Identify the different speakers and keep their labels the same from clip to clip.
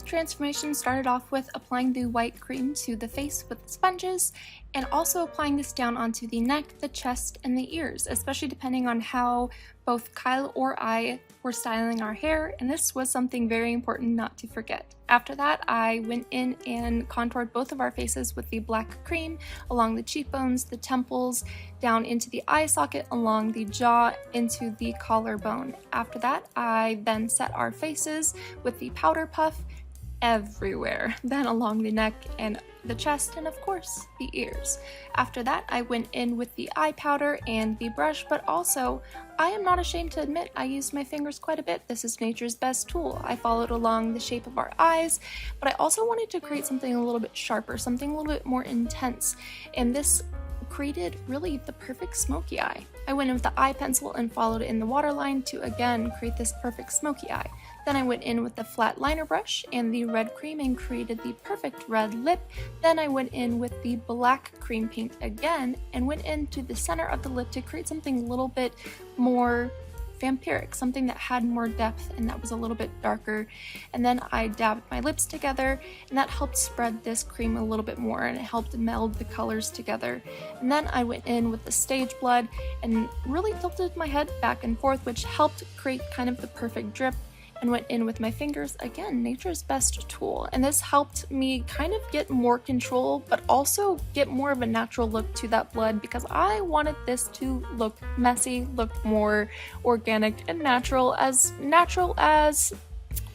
Speaker 1: transformation started off with applying the white cream to the face with sponges, and also applying this down onto the neck, the chest, and the ears, especially depending on how both Kyle or I were styling our hair, and this was something very important not to forget. After that, I went in and contoured both of our faces with the black cream along the cheekbones, the temples, down into the eye socket, along the jaw, into the collarbone. After that, I then set our faces with the powder puff everywhere, then along the neck and the chest, and of course the ears. After that, I went in with the eye powder and the brush, but also I am not ashamed to admit I used my fingers quite a bit. This is nature's best tool. I followed along the shape of our eyes, but I also wanted to create something a little bit sharper, something a little bit more intense, and this created really the perfect smoky eye. I went in with the eye pencil and followed in the waterline to again create this perfect smoky eye. Then I went in with the flat liner brush and the red cream and created the perfect red lip. Then I went in with the black cream paint again and went into the center of the lip to create something a little bit more vampiric, something that had more depth and that was a little bit darker. And then I dabbed my lips together, and that helped spread this cream a little bit more, and it helped meld the colors together. And then I went in with the stage blood and really tilted my head back and forth, which helped create kind of the perfect drip, and went in with my fingers, again, nature's best tool. And this helped me kind of get more control, but also get more of a natural look to that blood, because I wanted this to look messy, look more organic and natural as,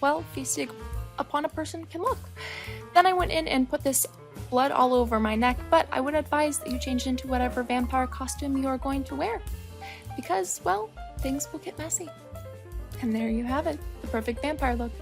Speaker 1: well, feasting upon a person can look. Then I went in and put this blood all over my neck, but I would advise that you change into whatever vampire costume you are going to wear, because, well, things will get messy. And there you have it, the perfect vampire look.